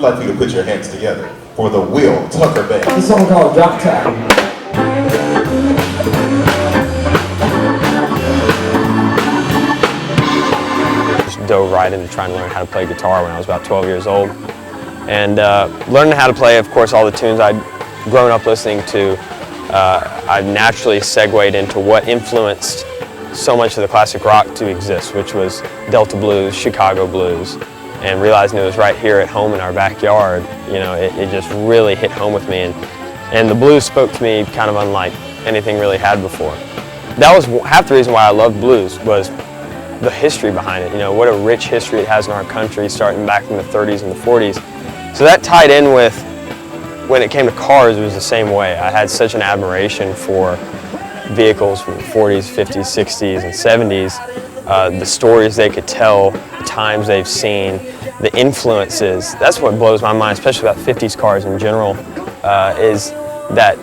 like for you to put your hands together for the Will Tucker Band. This song called Drop Top. Dove right into trying to learn how to play guitar when I was about 12 years old. And learning how to play, of course, all the tunes I'd grown up listening to, I naturally segued into what influenced so much of the classic rock to exist, which was Delta blues, Chicago blues, and realizing it was right here at home in our backyard. You know, it just really hit home with me, and the blues spoke to me kind of unlike anything really had before. That was half the reason why I loved blues, was the history behind it. You know, what a rich history it has in our country, starting back from the 30s and the 40s. So that tied in with, when it came to cars, it was the same way. I had such an admiration for vehicles from the 40s, 50s, 60s, and 70s, the stories they could tell, the times they've seen, the influences. That's what blows my mind, especially about 50s cars in general, is that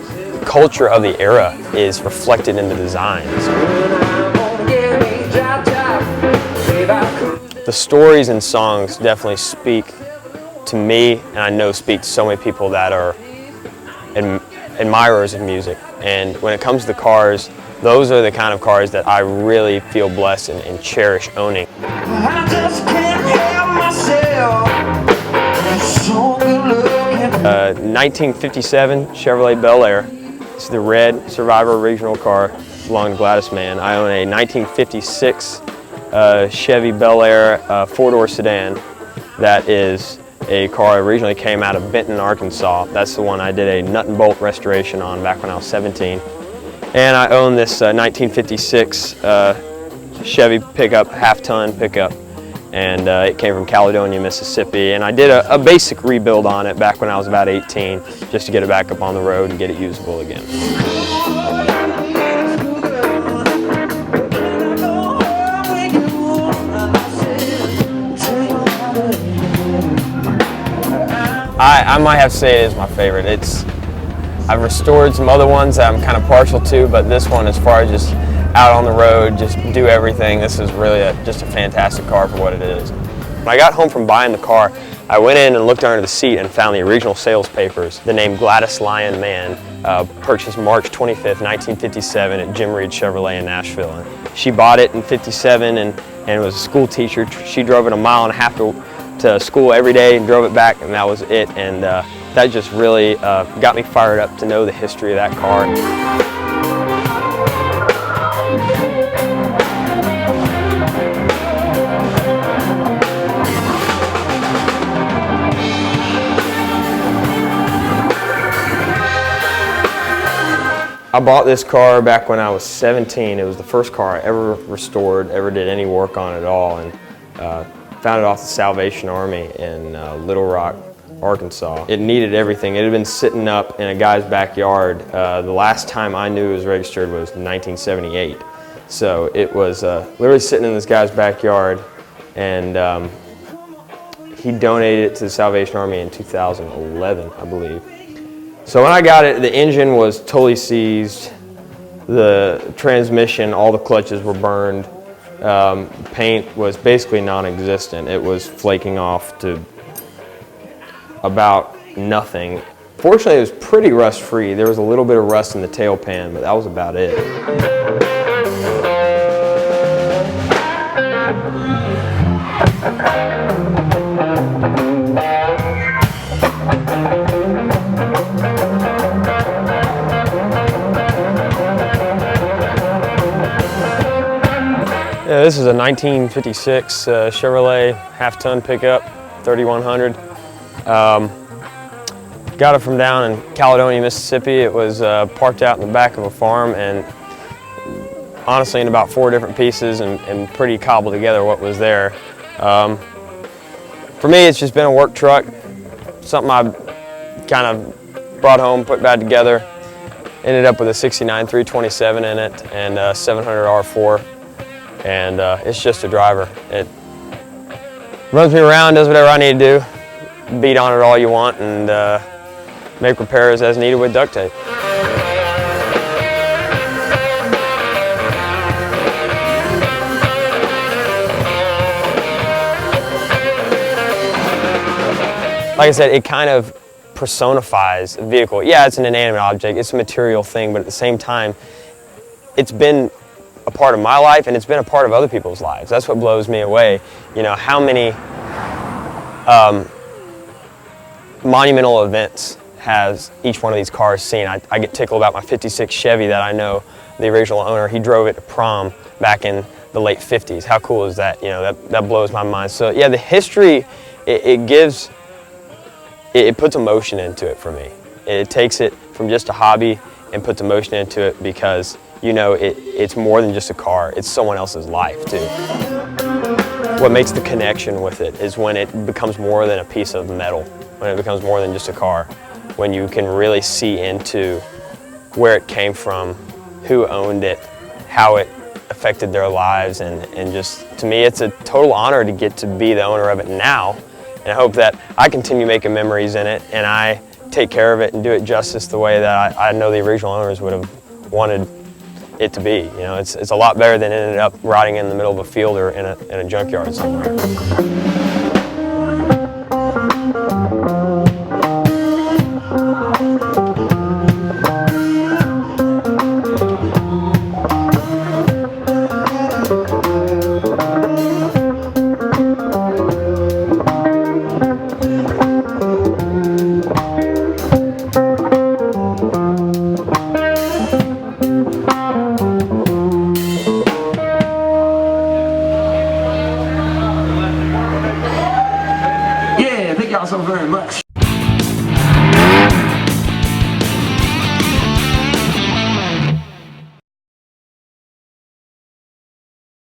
culture of the era is reflected in the designs. The stories and songs definitely speak to me, and I know speak to so many people that are admirers of music. And when it comes to the cars, those are the kind of cars that I really feel blessed and cherish owning. I just can't help myself. 1957 Chevrolet Bel Air. It's the red Survivor original car, belonged to Gladys Mann. I own a 1956 Chevy Bel Air four-door sedan. That is a car that originally came out of Benton, Arkansas. That's the one I did a nut and bolt restoration on back when I was 17. And I own this 1956 Chevy pickup, half-ton pickup. And it came from Caledonia, Mississippi. And I did a basic rebuild on it back when I was about 18, just to get it back up on the road and get it usable again. I might have to say it is my favorite. I've restored some other ones that I'm kind of partial to, but this one, as far as just out on the road, just do everything, this is really just a fantastic car for what it is. When I got home from buying the car, I went in and looked under the seat and found the original sales papers. The name Gladys Lyon Mann, purchased March 25th, 1957 at Jim Reed Chevrolet in Nashville. And she bought it in 57 and was a school teacher. She drove it a mile and a half to school every day and drove it back, and that was it. And that just really got me fired up to know the history of that car. I bought this car back when I was 17. It was the first car I ever restored, ever did any work on at all, and found it off the Salvation Army in Little Rock, Arkansas. It needed everything. It had been sitting up in a guy's backyard. The last time I knew it was registered was 1978. So it was literally sitting in this guy's backyard, and he donated it to the Salvation Army in 2011, I believe. So when I got it, the engine was totally seized, the transmission, all the clutches were burned, paint was basically non-existent. It was flaking off to about nothing. Fortunately, it was pretty rust-free. There was a little bit of rust in the tail pan, but that was about it. Yeah, this is a 1956 Chevrolet half-ton pickup, 3100. Got it from down in Caledonia, Mississippi. It was parked out in the back of a farm, and honestly in about 4 different pieces and pretty cobbled together what was there. For me, it's just been a work truck, something I kind of brought home, put back together. Ended up with a 69 327 in it and a 700 R4. And it's just a driver. It runs me around, does whatever I need to do, beat on it all you want, and make repairs as needed with duct tape. like I said, it kind of personifies a vehicle. Yeah, it's an inanimate object, it's a material thing, but at the same time, it's been a part of my life and it's been a part of other people's lives. That's what blows me away. You know, how many monumental events has each one of these cars seen? I get tickled about my 56 Chevy that I know the original owner, he drove it to prom back in the late 50s. How cool is that? You know, that blows my mind. So yeah, the history, it puts emotion into it for me. It takes it from just a hobby and puts emotion into it because, you know, it's more than just a car, it's someone else's life too. What makes the connection with it is when it becomes more than a piece of metal, when it becomes more than just a car, when you can really see into where it came from, who owned it, how it affected their lives, and just, to me, it's a total honor to get to be the owner of it now. And I hope that I continue making memories in it and I take care of it and do it justice the way that I know the original owners would have wanted it to be. You know, it's a lot better than ending up rotting in the middle of a field or in a junkyard somewhere. Yeah, thank y'all so very much.